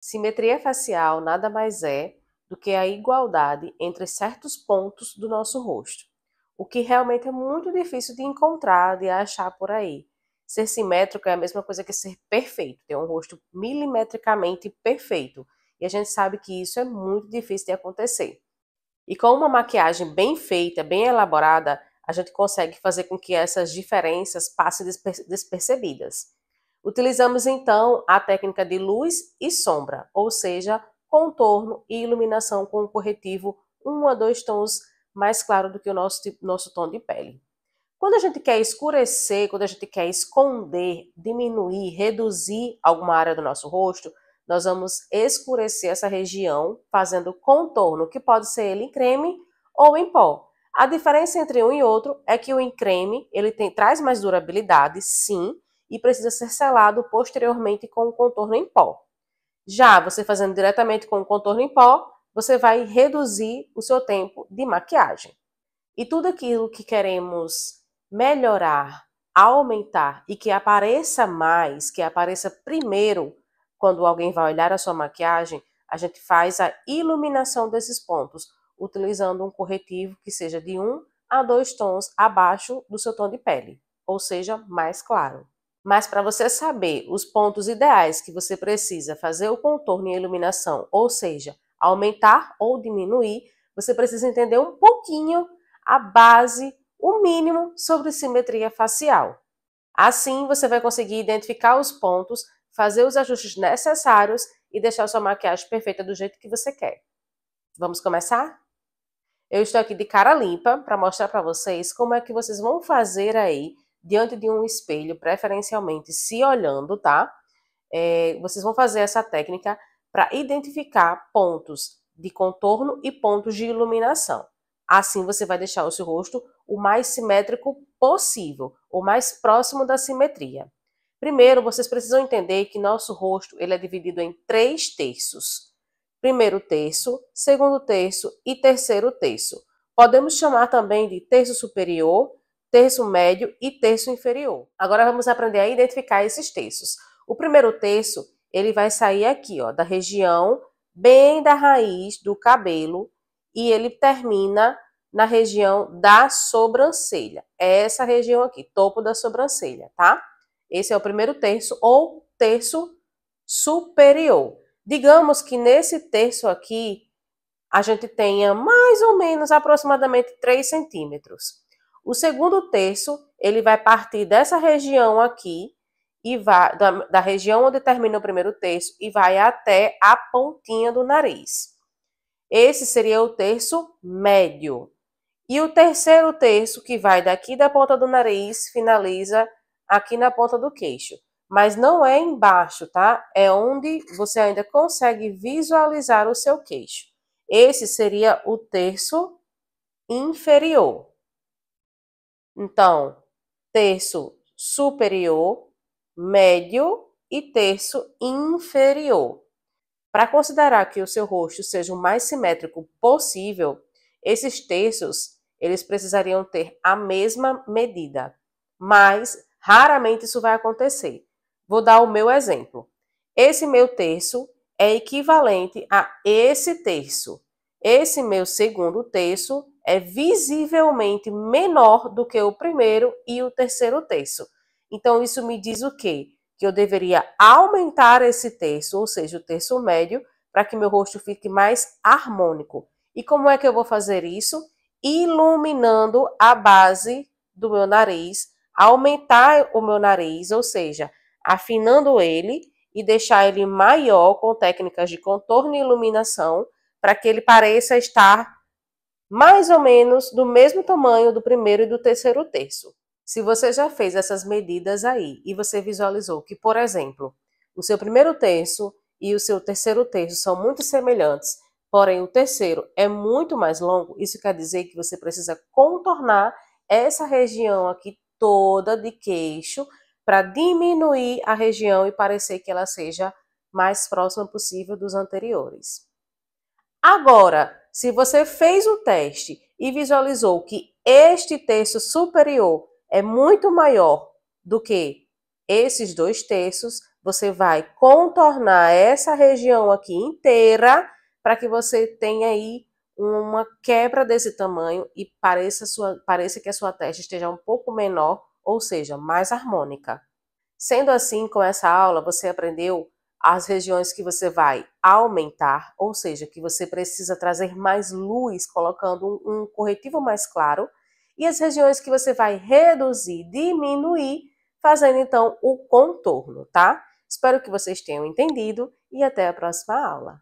Simetria facial nada mais é do que a igualdade entre certos pontos do nosso rosto, o que realmente é muito difícil de encontrar, de achar por aí. Ser simétrico é a mesma coisa que ser perfeito, ter um rosto milimetricamente perfeito. E a gente sabe que isso é muito difícil de acontecer. E com uma maquiagem bem feita, bem elaborada, a gente consegue fazer com que essas diferenças passem despercebidas. Utilizamos então a técnica de luz e sombra, ou seja, contorno e iluminação com um corretivo 1 a 2 tons mais claro do que o nosso tom de pele. Quando a gente quer escurecer, quando a gente quer esconder, diminuir, reduzir alguma área do nosso rosto, nós vamos escurecer essa região fazendo contorno, que pode ser ele em creme ou em pó. A diferença entre um e outro é que o em creme ele traz mais durabilidade, sim, e precisa ser selado posteriormente com o contorno em pó. Já você fazendo diretamente com o contorno em pó, você vai reduzir o seu tempo de maquiagem. E tudo aquilo que queremos melhorar, aumentar e que apareça mais, que apareça primeiro quando alguém vai olhar a sua maquiagem, a gente faz a iluminação desses pontos, utilizando um corretivo que seja de 1 a 2 tons abaixo do seu tom de pele, ou seja, mais claro. Mas para você saber os pontos ideais que você precisa fazer o contorno e a iluminação, ou seja, aumentar ou diminuir, você precisa entender um pouquinho a base, o mínimo sobre simetria facial. Assim, você vai conseguir identificar os pontos, fazer os ajustes necessários e deixar sua maquiagem perfeita do jeito que você quer. Vamos começar? Eu estou aqui de cara limpa para mostrar para vocês como é que vocês vão fazer aí diante de um espelho, preferencialmente se olhando, tá? Vocês vão fazer essa técnica para identificar pontos de contorno e pontos de iluminação. Assim você vai deixar o seu rosto o mais simétrico possível, o mais próximo da simetria. Primeiro, vocês precisam entender que nosso rosto ele é dividido em 3 terços. Primeiro terço, segundo terço e terceiro terço. Podemos chamar também de terço superior, terço médio e terço inferior. Agora vamos aprender a identificar esses terços. O primeiro terço, ele vai sair aqui, ó, da região bem da raiz do cabelo e ele termina na região da sobrancelha. É essa região aqui, topo da sobrancelha, tá? Esse é o primeiro terço ou terço superior. Digamos que nesse terço aqui, a gente tenha mais ou menos aproximadamente 3 centímetros. O segundo terço, ele vai partir dessa região aqui, e vai da região onde termina o primeiro terço, e vai até a pontinha do nariz. Esse seria o terço médio. E o terceiro terço, que vai daqui da ponta do nariz, finaliza aqui na ponta do queixo. Mas não é embaixo, tá? É onde você ainda consegue visualizar o seu queixo. Esse seria o terço inferior. Então, terço superior, médio e terço inferior. Para considerar que o seu rosto seja o mais simétrico possível, esses terços eles precisariam ter a mesma medida, mas raramente isso vai acontecer. Vou dar o meu exemplo. Esse meu terço é equivalente a esse terço. Esse meu segundo terço é visivelmente menor do que o primeiro e o terceiro terço. Então, isso me diz o quê? Que eu deveria aumentar esse terço, ou seja, o terço médio, para que meu rosto fique mais harmônico. E como é que eu vou fazer isso? Iluminando a base do meu nariz, aumentar o meu nariz, ou seja, afinando ele e deixar ele maior com técnicas de contorno e iluminação, para que ele pareça estar mais ou menos do mesmo tamanho do primeiro e do terceiro terço. Se você já fez essas medidas aí e você visualizou que, por exemplo, o seu primeiro terço e o seu terceiro terço são muito semelhantes, porém o terceiro é muito mais longo, isso quer dizer que você precisa contornar essa região aqui toda de queixo para diminuir a região e parecer que ela seja mais próxima possível dos anteriores. Agora, se você fez o teste e visualizou que este terço superior é muito maior do que esses 2 terços, você vai contornar essa região aqui inteira para que você tenha aí uma quebra desse tamanho e pareça que a sua testa esteja um pouco menor, ou seja, mais harmônica. Sendo assim, com essa aula, você aprendeu as regiões que você vai aumentar, ou seja, que você precisa trazer mais luz, colocando um corretivo mais claro, e as regiões que você vai reduzir, diminuir, fazendo então o contorno, tá? Espero que vocês tenham entendido e até a próxima aula.